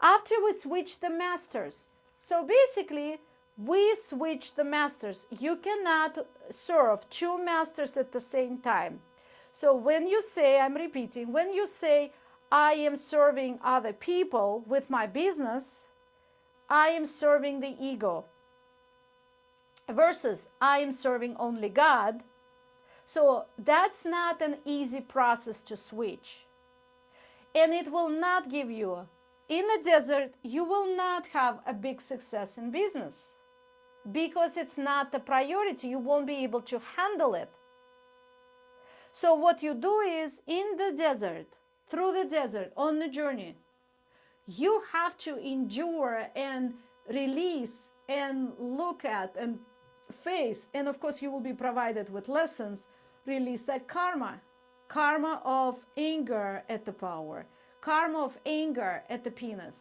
After we switch the masters. So basically, we switch the masters. You cannot serve two masters at the same time. So when you say, I'm repeating, when you say, I am serving other people with my business, I am serving the ego. Versus, I am serving only God. So that's not an easy process to switch. And it will not give you, in the desert, you will not have a big success in business because it's not a priority. You won't be able to handle it. So what you do is, in the desert, through the desert, on the journey, you have to endure and release and look at and face, and of course you will be provided with lessons, release that karma of anger at the power, karma of anger at the penis.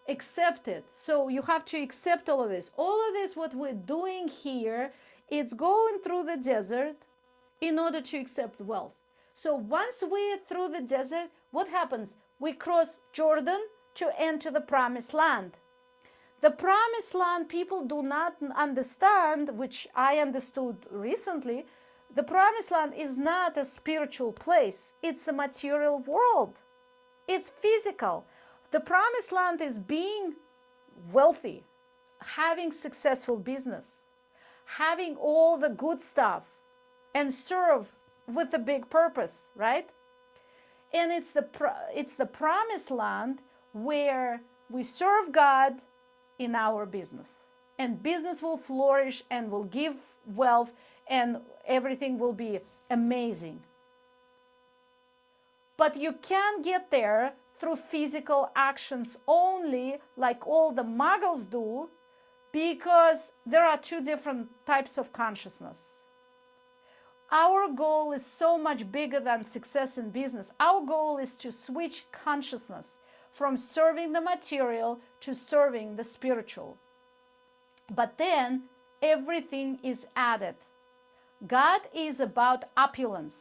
Accept it. So you have to accept all of this. All of this, what we're doing here, it's going through the desert in order to accept wealth. So once we're through the desert, what happens? We cross Jordan to enter the promised land. The promised land, people do not understand, which I understood recently. The promised land is not a spiritual place. It's a material world. It's physical. The promised land is being wealthy, having successful business, having all the good stuff, and serve with a big purpose, right? And it's the promised land where we serve God in our business. And business will flourish and will give wealth and everything will be amazing. But you can't get there through physical actions only, like all the muggles do, because there are two different types of consciousness. Our goal is so much bigger than success in business. Our goal is to switch consciousness from serving the material to serving the spiritual. But then everything is added. God is about opulence.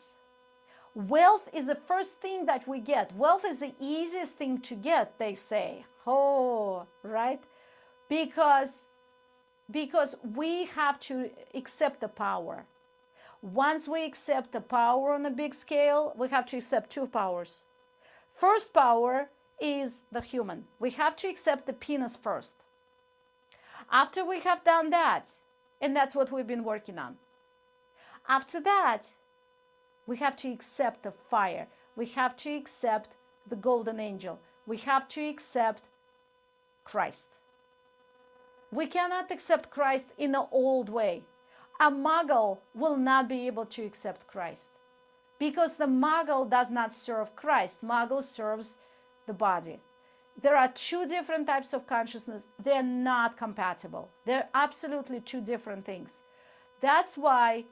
Wealth is the first thing that we get. Wealth is the easiest thing to get, they say. Oh, right? Because we have to accept the power. Once we accept the power on a big scale, we have to accept two powers. First power is the human. We have to accept the penis first. After we have done that, and that's what we've been working on. After that, we have to accept the fire. We have to accept the golden angel. We have to accept Christ. We cannot accept Christ in an old way. A muggle will not be able to accept Christ because the muggle does not serve Christ. Muggle serves the body. There are two different types of consciousness. They're not compatible. They're absolutely two different things. That's why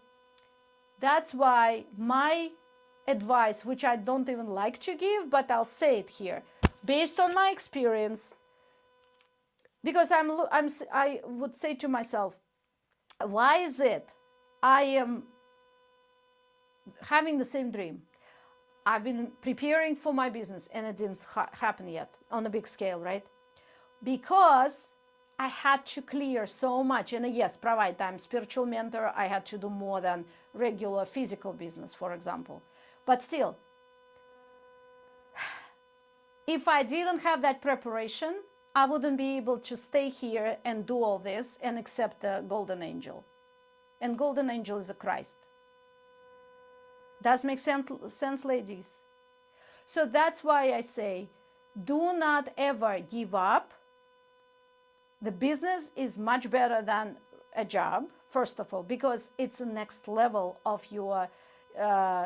my advice, which I don't even like to give, but I'll say it here, based on my experience, because I would say to myself, why is it I am having the same dream? I've been preparing for my business and it didn't happen yet on a big scale, right? Because I had to clear so much. And yes, provide time, spiritual mentor, I had to do more than regular physical business, for example. But still, if I didn't have that preparation, I wouldn't be able to stay here and do all this and accept the golden angel. And golden angel is a Christ. Does make sense, ladies? So that's why I say, do not ever give up. The business is much better than a job, first of all, because it's the next level of your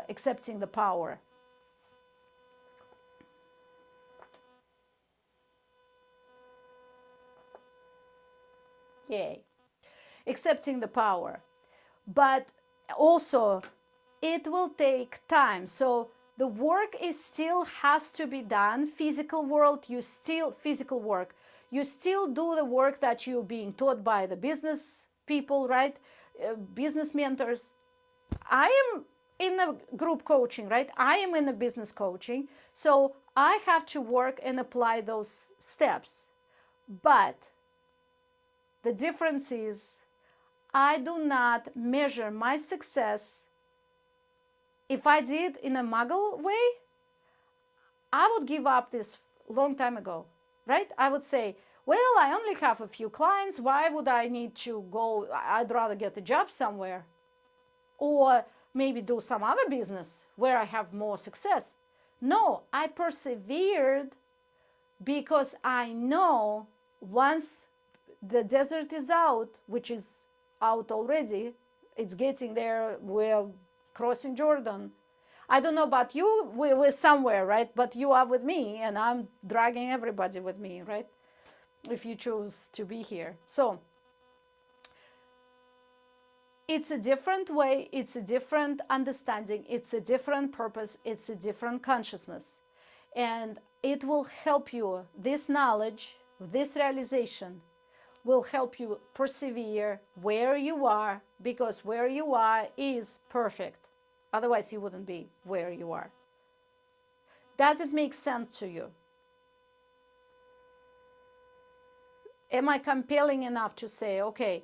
accepting the power. Yay. Accepting the power. But also, it will take time. So the work is still has to be done. Physical world, physical work. You still do the work that you're being taught by the business people, right? Business mentors. I am in a group coaching, right? I am in a business coaching. So I have to work and apply those steps. But the difference is I do not measure my success. If I did in a muggle way, I would give up this long time ago, right? I would say, well, I only have a few clients. Why would I need to go? I'd rather get a job somewhere or maybe do some other business where I have more success. No, I persevered because I know once the desert is out, which is out already, it's getting there, we're crossing Jordan. I don't know about you, we're somewhere, right? But you are with me and I'm dragging everybody with me, right? If you choose to be here. So it's a different way, it's a different understanding, it's a different purpose, it's a different consciousness. And it will help you, this knowledge, this realization will help you persevere where you are, because where you are is perfect. Otherwise, you wouldn't be where you are. Does it make sense to you? Am I compelling enough to say, okay,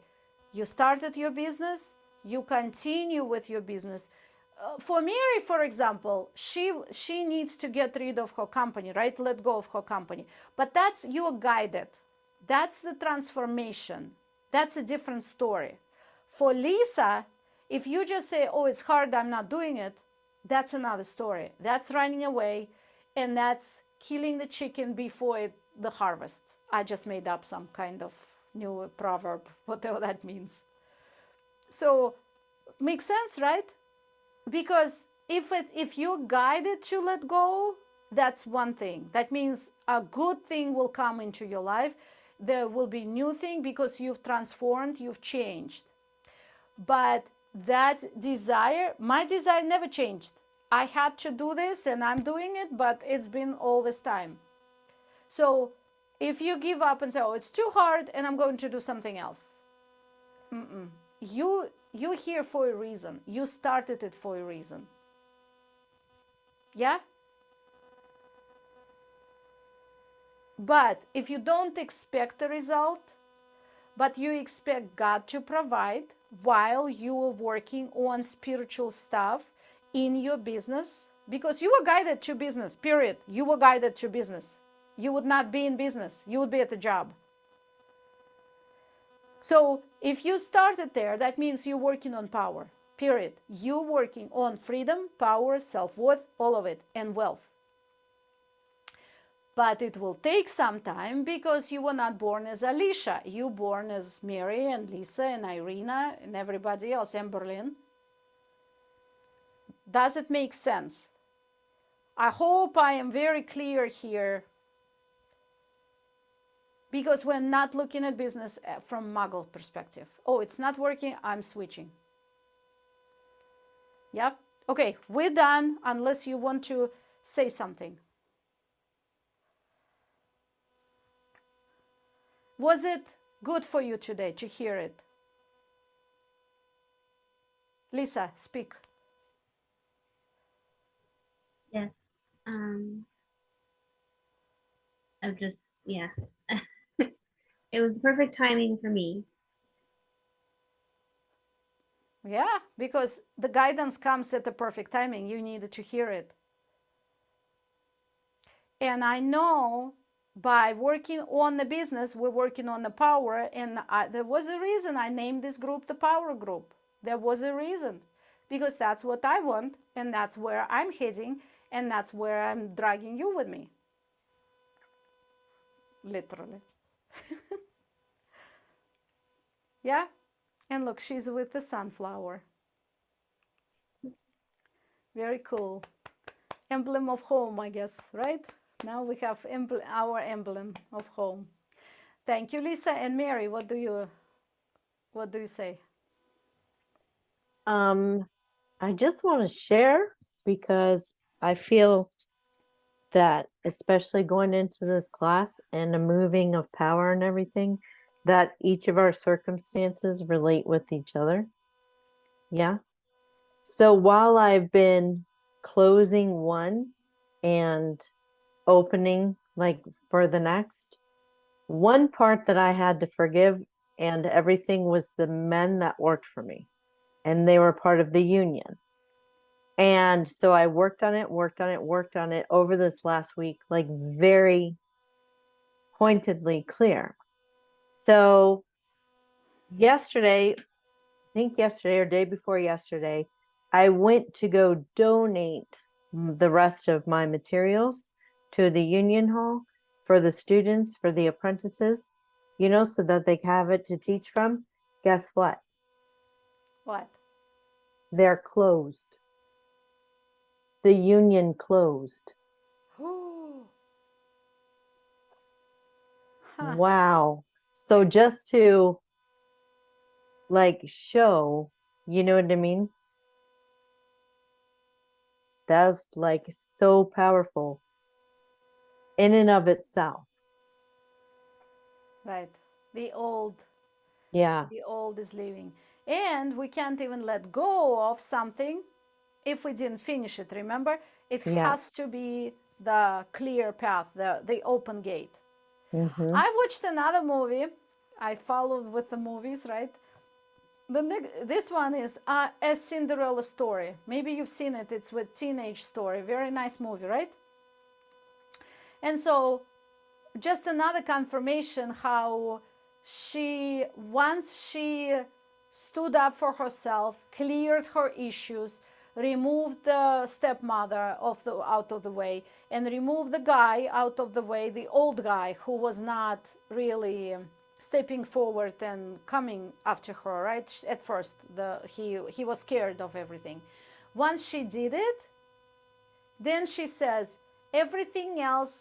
you started your business, you continue with your business. For Mary, for example, she needs to get rid of her company, right? Let go of her company. But that's you're guided. That's the transformation. That's a different story. For Lisa, if you just say, oh, it's hard, I'm not doing it, that's another story. That's running away, and that's killing the chicken before the harvest. I just made up some kind of new proverb, whatever that means. So, makes sense, right? Because if you're guided to let go, that's one thing. That means a good thing will come into your life. There will be new thing because you've transformed, you've changed. But that desire, my desire never changed. I had to do this and I'm doing it, but it's been all this time. So if you give up and say, oh, it's too hard and I'm going to do something else. You're here for a reason. You started it for a reason. Yeah? But if you don't expect a result, but you expect God to provide while you are working on spiritual stuff in your business, because you were guided to business, period. You were guided to business. You would not be in business. You would be at a job. So if you started there, that means you're working on power, period. You're working on freedom, power, self-worth, all of it, and wealth. But it will take some time because you were not born as Alicia. You were born as Mary and Lisa and Irina and everybody else, Amberlynn. Does it make sense? I hope I am very clear here, because we're not looking at business from Muggle perspective. Oh, it's not working, I'm switching. Yep. Okay, we're done unless you want to say something. Was it good for you today to hear it? Lisa, speak. Yes. I'm just, yeah. It was perfect timing for me. Yeah, because the guidance comes at the perfect timing. You needed to hear it. And I know by working on the business, we're working on the power. And there was a reason I named this group the Power Group. There was a reason. Because that's what I want. And that's where I'm heading. And that's where I'm dragging you with me. Literally. Yeah. And look, she's with the sunflower. Very cool. Emblem of home, I guess, right? Now we have our emblem of home. Thank you, Lisa and Mary. What do you say? I just want to share because I feel that, especially going into this class and the moving of power and everything, that each of our circumstances relate with each other. Yeah. So while I've been closing one and opening like for the next, one part that I had to forgive and everything was the men that worked for me, and they were part of the union. And so I worked on it over this last week, like very pointedly clear. So yesterday, I think yesterday or day before yesterday, I went to go donate the rest of my materials to the union hall for the students, for the apprentices, so that they have it to teach from. Guess what? What? They're closed. The union closed. Huh. Wow. So just to like show, you know what I mean? That's like so powerful in and of itself. Right. The old is leaving. And we can't even let go of something if we didn't finish it. Remember, it has to be the clear path, the open gate. Mm-hmm. I watched another movie. I followed with the movies, right? This one is A Cinderella Story. Maybe you've seen it. It's with Teenage Story. Very nice movie, right? And so just another confirmation how once she stood up for herself, cleared her issues, removed the stepmother out of the way, and removed the guy out of the way, the old guy who was not really stepping forward and coming after her, right? At first, he was scared of everything. Once she did it, then she says everything else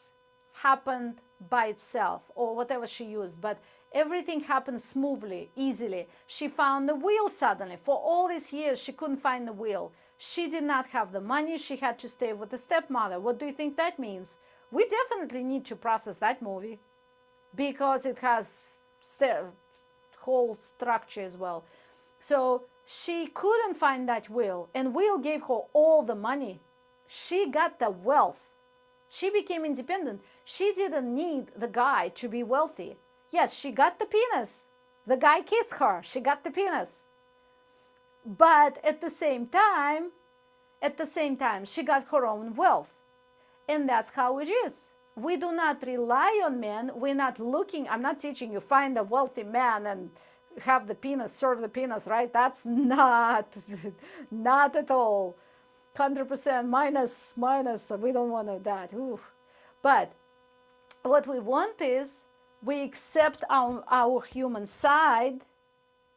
happened by itself, or whatever she used, but everything happened smoothly, easily. She found the wheel suddenly. For all these years, she couldn't find the wheel. She did not have the money. She had to stay with the stepmother. What do you think that means? We definitely need to process that movie because it has whole structure as well. So she couldn't find that wheel, and Will gave her all the money. She got the wealth. She became independent. She didn't need the guy to be wealthy. Yes, she got the penis. The guy kissed her. She got the penis. But at the same time, at the same time, she got her own wealth. And that's how it is. We do not rely on men. We're not looking. I'm not teaching you find a wealthy man and have the penis, serve the penis, right? That's not, not at all. 100% minus, minus. We don't want that. Ooh. But what we want is we accept our human side,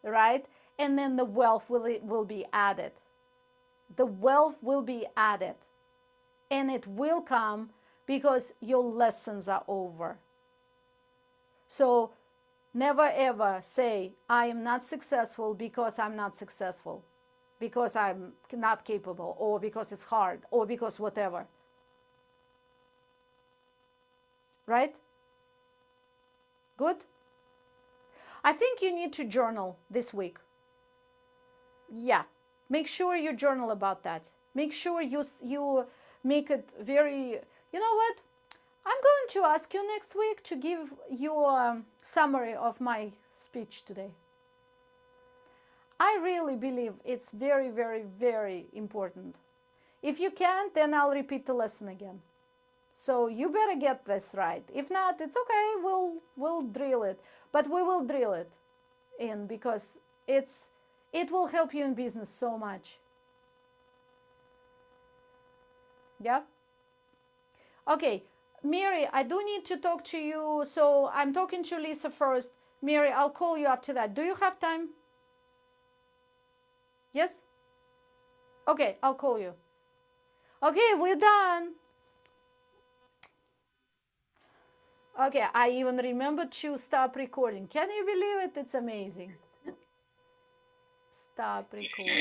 right? And then the wealth will be added. The wealth will be added. And it will come because your lessons are over. So never ever say, I am not successful because I'm not successful, because I'm not capable, or because it's hard, or because whatever. Right? Good? I think you need to journal this week. Yeah. Make sure you journal about that. Make sure you make it very, you know what? I'm going to ask you next week to give your summary of my speech today. I really believe it's very, very, very important. If you can't, then I'll repeat the lesson again. So you better get this right. If not, it's okay. We'll drill it, but we will drill it in because it will help you in business so much. Yeah. Okay, Mary, I do need to talk to you. So I'm talking to Lisa first. Mary, I'll call you after that. Do you have time? Yes? Okay, I'll call you. Okay, we're done. Okay, I even remembered to stop recording. Can you believe it? It's amazing. Stop recording.